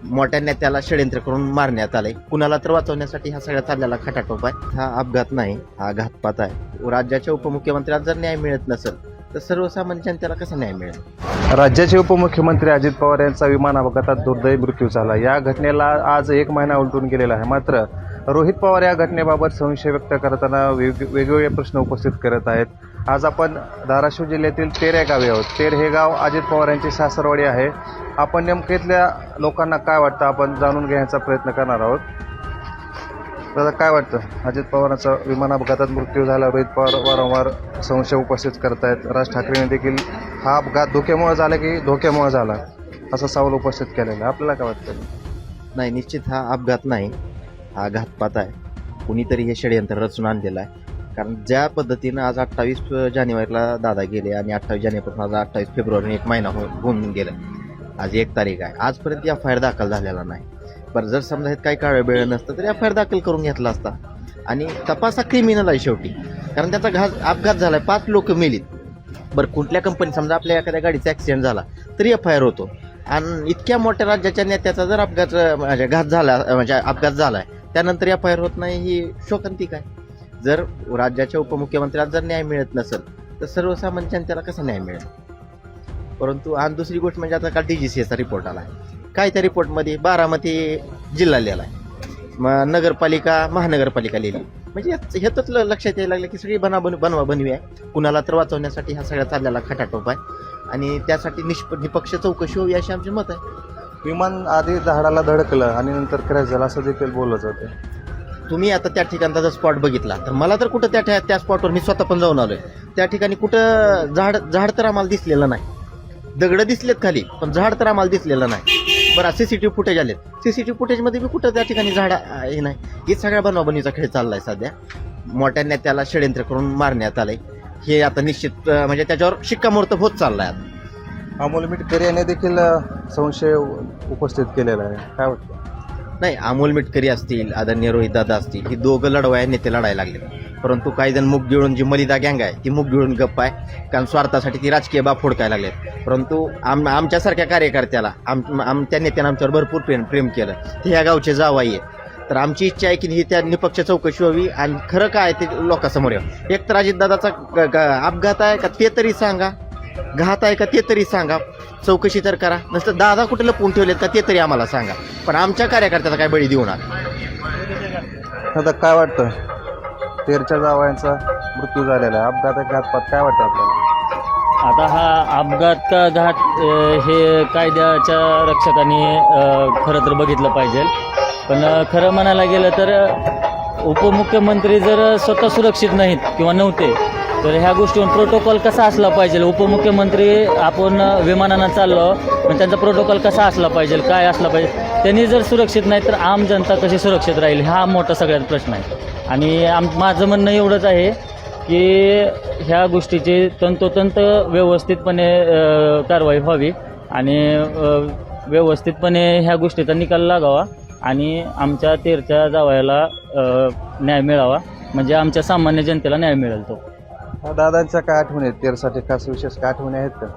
मोठ्या नेत्याला षडयंत्र करून मारण्यात आलंय. कुणाला तर वाचवण्यासाठी हा सगळा चाललेला खटाटोप आहे. हा अपघात नाही, हा घातपात आहे. राज्याच्या उपमुख्यमंत्र्याला जर न्याय मिळत नसेल तर सर्वसामान्य जनतेला कसा न्याय मिळेल? राज्याचे उपमुख्यमंत्री अजित पवार यांचा विमान अपघातात दुर्दैवी मृत्यू झाला. या घटनेला आज 1 महिना उलटून गेलेला आहे. मात्र रोहित पवार या घटनेबाबत संशय व्यक्त करताना वेगवेगळे प्रश्न उपस्थित करत आहेत. आज आपण धाराशिव जिल्ह्यातील तेर या गावी आहोत. तेर हे गाव अजित पवार यांची सासरवाडी आहे. आपण नेमकं इथल्या लोकांना काय वाटतं आपण जाणून घेण्याचा प्रयत्न करणार आहोत. दादा, काय वाटतं? अजित पवारांचा विमान अपघातात मृत्यू झाला. रोहित पवार वारंवार संशय उपस्थित करतायत. राज ठाकरेंनी देखील हा अपघात धोक्यामुळे झाला की धोक्यामुळे झाला असा सवाल उपस्थित केलेला आहे. आपल्याला काय वाटतं? नाही, निश्चित हा अपघात नाही, हा घातपात आहे. कुणीतरी हे षडयंत्र रचून आणलेलं आहे. कारण ज्या पद्धतीनं आज 28 जानेवारीला दादा गेले आणि 28 जानेवारीपासून आज 28 फेब्रुवारी 1 महिना होऊन गेला. आज 1 तारीख आहे. आजपर्यंत FIR दाखल झालेला नाही. बरं, जर समजा हे काही काळ वेळ नसतं तर FIR दाखल करून घेतला असता. आणि तपास हा क्रिमिनल आहे शेवटी, कारण त्याचा अपघात झाला, 5 लोक मेलीत. बरं, कुठल्या कंपनी समजा आपल्या एखाद्या गाडीचा ॲक्सिडेंट झाला तरी FIR होतो. आणि इतक्या मोठ्या राज्याच्या नेत्याचा जर अपघात झाला त्यानंतर FIR होत नाही, ही शोकांतिक आहे. जर राज्याच्या उपमुख्यमंत्र्याला जर न्याय मिळत नसेल तर सर्वसामान्य जनतेला कसा न्याय मिळेल? परंतु आणि दुसरी गोष्ट म्हणजे आता काल DGCAचा रिपोर्ट आला आहे. काय त्या रिपोर्टमध्ये बारामती जिल्हा लिहिला आहे, मग नगरपालिका महानगरपालिका लिहिली. म्हणजे ह्यातच लक्षात यायला लागलं की सगळी बनवाबनवी आहे. कुणाला तर वाचवण्यासाठी हा सगळा चाललेला खटाटोप आहे आणि त्यासाठी निष्पक्ष चौकशी व्हावी अशी आमचे मत आहे. विमान आधी झाडाला धडकलं आणि नंतर क्रॅश झाला असं देखील बोललं जातं. तुम्ही आता त्या ठिकाणचा जर स्पॉट बघितला तर मला तर कुठं त्या स्पॉटवर मी स्वतः पण जाऊन आलोय. त्या ठिकाणी कुठं झाड तर आम्हाला दिसलेलं नाही. दगडं दिसलेत खाली, पण झाड तर आम्हाला दिसलेलं नाही. बरं, CCTV फुटेज आलेत. CCTV फुटेजमध्ये बी कुठं त्या ठिकाणी झाड हे नाही. हे सगळ्या बनवाबनीचा खेळ चाललाय सध्या. मोठ्या नेत्याला षडयंत्र करून मारण्यात आलंय. हे आता निश्चित म्हणजे त्याच्यावर शिक्कामोर्तब होत चाललाय. आता अमोल मिटकरी यांनी देखील संशय उपस्थित केलेला आहे. काय वाटतं? नाही, अमोल मिटकरी असतील, आदरणीय रोहित दादा असतील, ही दोघं लढवाया नेते लढायला लागले. परंतु काही जण मुग गिळून, जी मलिदा गँग आहे ती मुग गिळून गप्प आहे, कारण स्वार्थासाठी ती राजकीय बाब फोडकायला लागलेत. परंतु आमच्यासारख्या कार्यकर्त्याला त्या नेत्यानं आमच्यावर भरपूर प्रेम केलं. ते ह्या गावचे जावाई आहे. तर आमची इच्छा आहे की ही त्या निपक्ष चौकशी व्हावी आणि खरं काय ते लोकांसमोर यावं. एक तर अजितदादाचा अपघात आहे का ते तरी सांगा, घात आहे का ते तरी सांगा, चौकशी तर करा. नसतं दादा कुठे लपवून ठेवलेत का ते तरी आम्हाला सांगा, पण आमच्या कार्यकर्त्याचा काय बळी देऊ नका. आता काय वाटतं? तेरच्या जावयांचा मृत्यू झालेला आहे. अपघात घातपात काय वाटतं आपल्याला? आता हा अपघात का घात हे कायद्याच्या रक्षकाने खरं तर बघितलं पाहिजे. पण खरं म्हणायला गेलं तर उपमुख्यमंत्री जर स्वतः सुरक्षित नाहीत किंवा नव्हते तर ह्या गोष्टीवर प्रोटोकॉल कसा असला पाहिजे? उपमुख्यमंत्री आपण विमानानं चाललो, पण त्यांचा प्रोटोकॉल कसा असला पाहिजे, काय असला पाहिजे? त्यांनी जर सुरक्षित नाही तर आम जनता कशी सुरक्षित राहील, हा मोठा सगळ्यात प्रश्न आहे. आणि माझं म्हणणं एवढंच आहे की ह्या गोष्टीची तंतोतंत व्यवस्थितपणे कारवाई व्हावी आणि व्यवस्थितपणे ह्या गोष्टीचा निकाल लागावा आणि आमच्या तेरच्या जावयाला न्याय मिळावा, म्हणजे आमच्या सामान्य जनतेला न्याय मिळेल. तो दादांच्या काय आठवणी आहेत? तेरसाठी खास विशेष काय आठवणी आहेत का?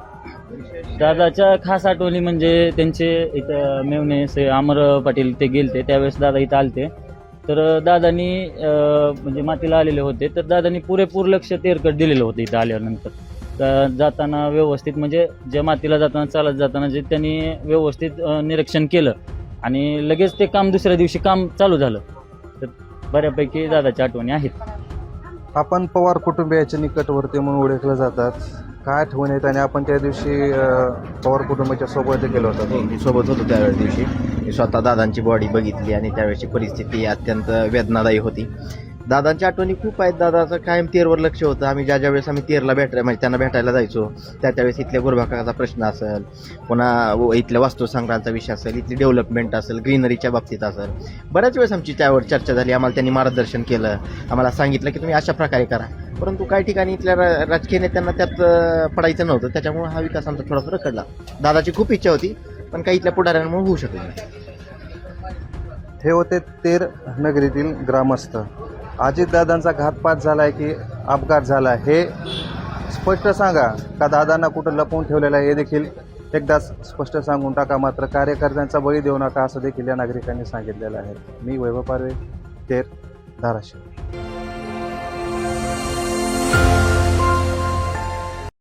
दादाच्या खास आठवणी म्हणजे त्यांचे इथं मेवणे अमर पाटील ते गेलते त्यावेळेस दादा इथं आलते. तर दादांनी म्हणजे मातीला आलेले होते, तर दादांनी पुरेपूर लक्ष तेरकट दिलेलं होतं इथं आल्यानंतर. जाताना व्यवस्थित म्हणजे ज्या मातीला जाताना चालत जाताना जे त्यांनी व्यवस्थित निरीक्षण केलं आणि लगेच ते काम दुसऱ्या दिवशी काम चालू झालं. तर बऱ्यापैकी दादाच्या आठवणी आहेत. आपण पवार कुटुंबियाच्या निकटवर्ती म्हणून ओळखलं जातात. काय आठवण आहेत? आणि आपण त्या दिवशी पवार कुटुंबाच्या सोबत गेलो होतो. मी सोबत होतो त्यावेळेस दिवशी. मी स्वतः दादांची बॉडी बघितली आणि त्यावेळेची परिस्थिती अत्यंत वेदनादायी होती. दादांच्या आठवणी खूप आहेत. दादाचं कायम तेरवर लक्ष होतं. आम्ही ज्या वेळेस आम्ही तेरला म्हणजे त्यांना भेटायला जायचो त्यावेळेस इथल्या गुरभागाचा प्रश्न असेल, पुन्हा इथल्या वास्तुसंग्रहाचा विषय असेल, इथली डेव्हलपमेंट असेल, ग्रीनरीच्या बाबतीत असेल, बऱ्याच वेळेस आमची त्यावर चर्चा झाली. आम्हाला त्यांनी मार्गदर्शन केलं, आम्हाला सांगितलं की तुम्ही अशा प्रकारे करा. परंतु काही ठिकाणी इथल्या राजकीय नेत्यांना त्यात पडायचं नव्हतं, त्याच्यामुळे हा विकास आमचा थोडासा रखडला. दादाची खूप इच्छा होती पण काही इथल्या पुढाऱ्यांमुळे होऊ शकत नाही. हे होते तेर नगरीतील ग्रामस्थ. अजितदादांचा घातपात झालाय की अपघात झाला हे स्पष्ट सांगा, का दादांना कुठं लपवून ठेवलेलं आहे हे देखील एकदाच स्पष्ट सांगून टाका, मात्र कार्यकर्त्यांचा बळी देऊ नका असं देखील या नागरिकांनी सांगितलेलं आहे. मी वैभव पारवे, तेर, धाराशिव.